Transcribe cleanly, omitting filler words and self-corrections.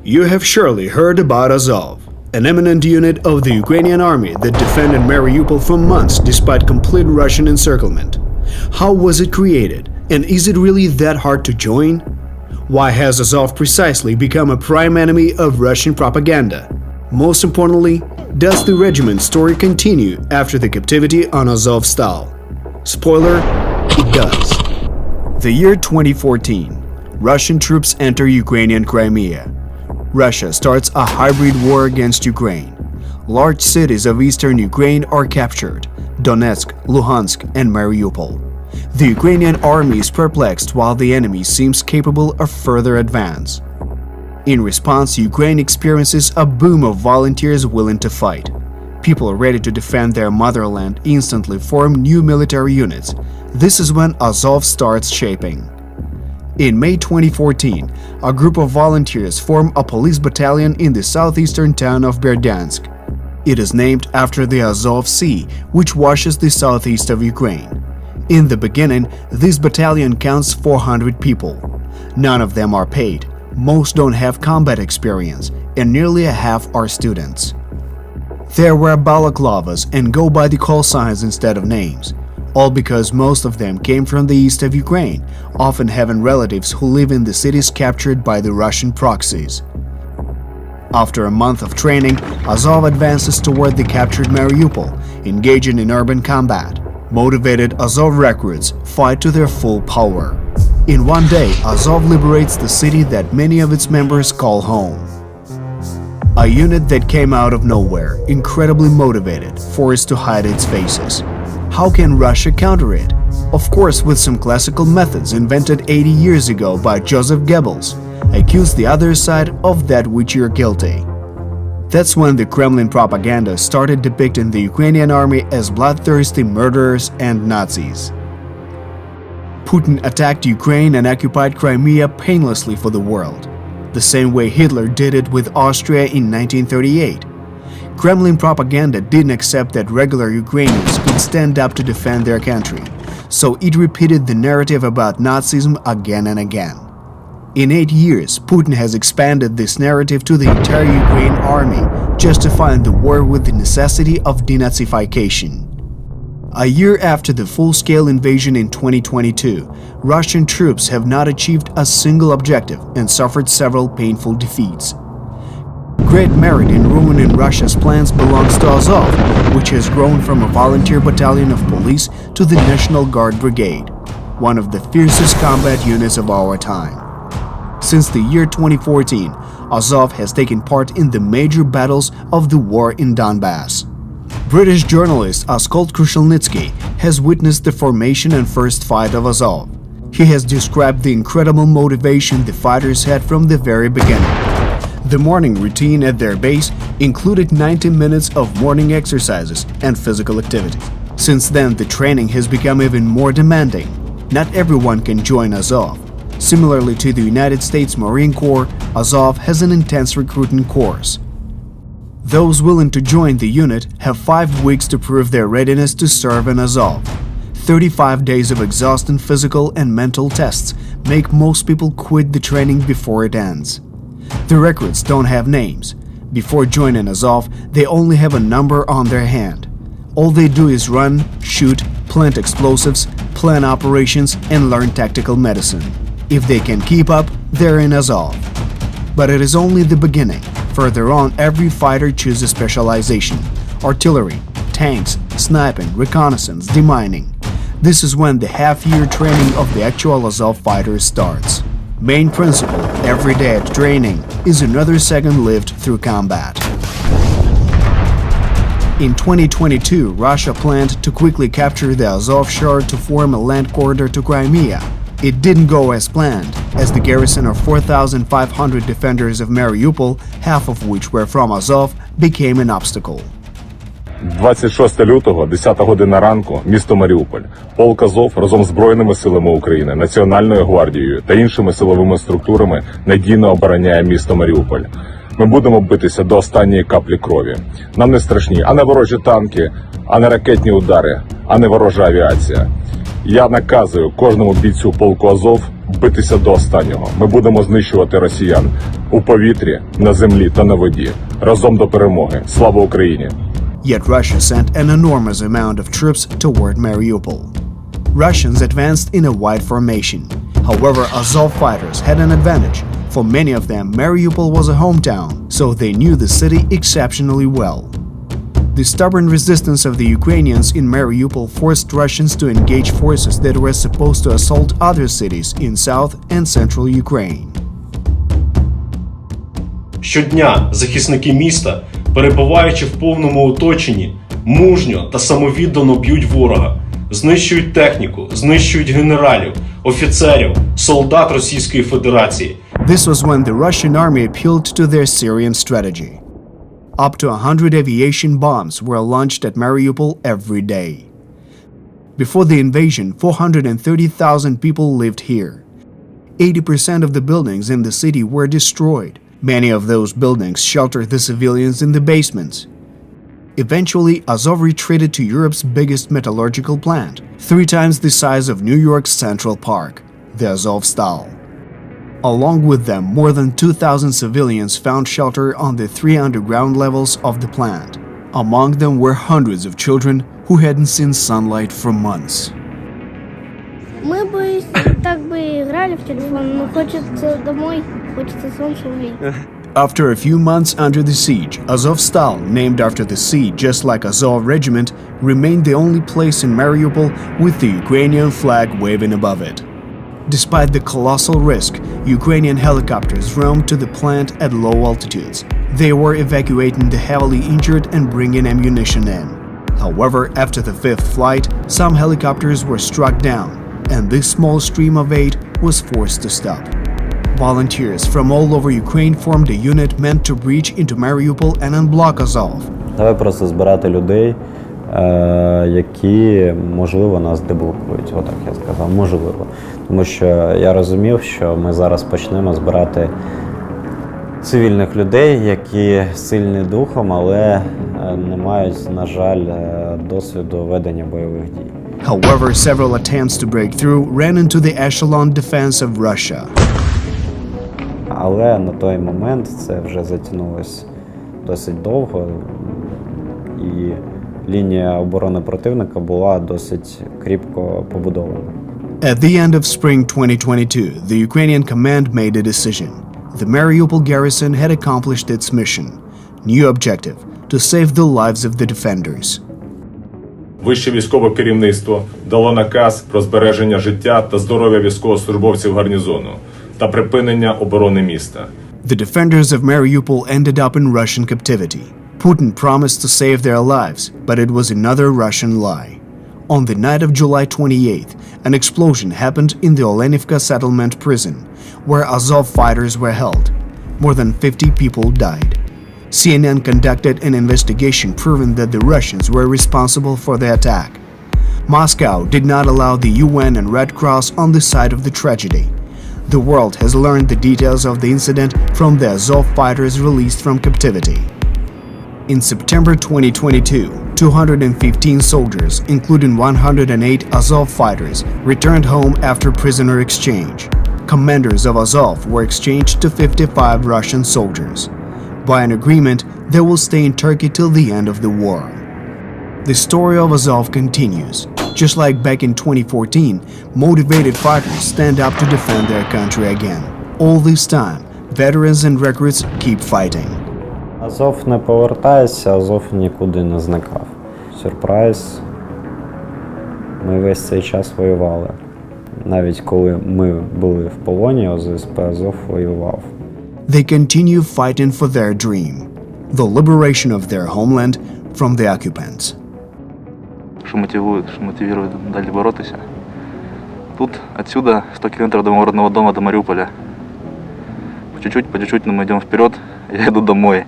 You have surely heard about Azov, an eminent unit of the Ukrainian army that defended Mariupol for months despite complete Russian encirclement. How was it created, and is it really that hard to join? Why has Azov precisely become a prime enemy of Russian propaganda? Most importantly, does the regiment's story continue after the captivity on Azovstal? Spoiler, it does. The year 2014. Russian troops enter Ukrainian Crimea. Russia starts a hybrid war against Ukraine. Large cities of eastern Ukraine are captured: Donetsk, Luhansk, and Mariupol. The Ukrainian army is perplexed while the enemy seems capable of further advance. In response, Ukraine experiences a boom of volunteers willing to fight. People ready to defend their motherland instantly form new military units. This is when Azov starts shaping. In May 2014, a group of volunteers form a police battalion in the southeastern town of Berdyansk. It is named after the Azov Sea, which washes the southeast of Ukraine. In the beginning, this battalion counts 400 people. None of them are paid, most don't have combat experience, and nearly a half are students. They wear balaclavas and go by the call signs instead of names. All because most of them came from the east of Ukraine, often having relatives who live in the cities captured by the Russian proxies. After a month of training, Azov advances toward the captured Mariupol, engaging in urban combat. Motivated Azov recruits fight to their full power. In one day, Azov liberates the city that many of its members call home. A unit that came out of nowhere, incredibly motivated, forced to hide its faces. How can Russia counter it? Of course, with some classical methods invented 80 years ago by Joseph Goebbels. Accuse the other side of that which you're guilty. That's when the Kremlin propaganda started depicting the Ukrainian army as bloodthirsty murderers and Nazis. Putin attacked Ukraine and occupied Crimea painlessly for the world, the same way Hitler did it with Austria in 1938. Kremlin propaganda didn't accept that regular Ukrainians could stand up to defend their country, so it repeated the narrative about Nazism again and again. In 8 years, Putin has expanded this narrative to the entire Ukrainian army, justifying the war with the necessity of denazification. A year after the full-scale invasion in 2022, Russian troops have not achieved a single objective and suffered several painful defeats. Great merit in ruining Russia's plans belongs to Azov, which has grown from a volunteer battalion of police to the National Guard Brigade, one of the fiercest combat units of our time. Since the year 2014, Azov has taken part in the major battles of the war in Donbass. British journalist Askold Krushelnitsky has witnessed the formation and first fight of Azov. He has described the incredible motivation the fighters had from the very beginning. The morning routine at their base included 90 minutes of morning exercises and physical activity. Since then, the training has become even more demanding. Not everyone can join Azov. Similarly to the United States Marine Corps, Azov has an intense recruiting course. Those willing to join the unit have 5 weeks to prove their readiness to serve in Azov. 35 days of exhausting physical and mental tests make most people quit the training before it ends. The recruits don't have names. Before joining Azov, they only have a number on their hand. All they do is run, shoot, plant explosives, plan operations, and learn tactical medicine. If they can keep up, they're in Azov. But it is only the beginning. Further on, every fighter chooses specialization: artillery, tanks, sniping, reconnaissance, demining. This is when the half-year training of the actual Azov fighters starts. Main principle: every day at training is another second lived through combat. In 2022, Russia planned to quickly capture the Azov shore to form a land corridor to Crimea. It didn't go as planned, as the garrison of 4,500 defenders of Mariupol, half of which were from Azov, became an obstacle. 26 лютого, 10 година ранку, місто Маріуполь. Полк Азов разом з Збройними силами України, Національною гвардією та іншими силовими структурами надійно обороняє місто Маріуполь. Ми будемо битися до останньої каплі крові. Нам не страшні, а не ворожі танки, а не ракетні удари, а не ворожа авіація. Я наказую кожному бійцю полку Азов битися до останнього. Ми будемо знищувати росіян у повітрі, на землі та на воді. Разом до перемоги. Слава Україні! Yet Russia sent an enormous amount of troops toward Mariupol. Russians advanced in a wide formation. However, Azov fighters had an advantage. For many of them, Mariupol was a hometown, so they knew the city exceptionally well. The stubborn resistance of the Ukrainians in Mariupol forced Russians to engage forces that were supposed to assault other cities in south and central Ukraine. Щодня захисники міста, перебуваючи в повному оточенні, мужньо та самовіддано б'ють ворога, знищують техніку, знищують генералів, офіцерів, солдат Російської Федерації. This was when the Russian army appealed to their Syrian strategy. Up to 100 aviation bombs were launched at Mariupol every day. Before the invasion, 430,000 people lived here. 80% of the buildings in the city were destroyed. Many of those buildings sheltered the civilians in the basements. Eventually, Azov retreated to Europe's biggest metallurgical plant, 3 times the size of New York's Central Park, the Azovstal. Along with them, more than 2,000 civilians found shelter on the 3 underground levels of the plant. Among them were hundreds of children who hadn't seen sunlight for months. Мы бы так бы играли в телефон, но хочется домой, хочется солнце увидеть. After a few months under the siege, Azovstal, named after the sea just like Azov Regiment, remained the only place in Mariupol with the Ukrainian flag waving above it. Despite the colossal risk, Ukrainian helicopters roamed to the plant at low altitudes. They were evacuating the heavily injured and bringing ammunition in. However, after the 5th flight, some helicopters were struck down, and this small stream of aid was forced to stop. Volunteers from all over Ukraine formed a unit meant to breach into Mariupol and unblock Azov. Давай просто збирати людей, які, можливо, нас деблокують. Отак я сказав, можливо. Тому що я розумів, що ми зараз почнемо збирати цивільних людей, які сильні духом, але не мають, на жаль, досвіду ведення бойових дій. However, several attempts to break through ran into the echelon defense of Russia. Але на той момент це вже затягнулося досить довго, і лінія оборони противника була досить кріпко побудована. At the end of spring 2022, the Ukrainian command made a decision. The Mariupol garrison had accomplished its mission. New objective: to save the lives of the defenders. Вище військове керівництво дало наказ про збереження життя та здоров'я військовослужбовців гарнізону та припинення оборони міста. The defenders of Mariupol ended up in Russian captivity. Putin promised to save their lives, but it was another Russian lie. On the night of July 28th, an explosion happened in the Olenivka settlement prison, where Azov fighters were held. More than 50 people died. CNN conducted an investigation proving that the Russians were responsible for the attack. Moscow did not allow the UN and Red Cross on the site of the tragedy. The world has learned the details of the incident from the Azov fighters released from captivity. In September 2022, 215 soldiers, including 108 Azov fighters, returned home after prisoner exchange. Commanders of Azov were exchanged to 55 Russian soldiers. By an agreement, they will stay in Turkey till the end of the war. The story of Azov continues. Just like back in 2014, motivated fighters stand up to defend their country again. All this time, veterans and recruits keep fighting. Азов не повертається, Азов нікуди не зникав. Сюрприз. Ми весь цей час воювали. Навіть коли ми були в полоні, ОЗСП Азов воював. They continue fighting for their dream, the liberation of their homeland from the occupants. Що мотивує далі боротися. Тут, отсюда, 100 километров до родного дома, до Мариуполя. По чуть-чуть, но мы идем вперед, я иду домой.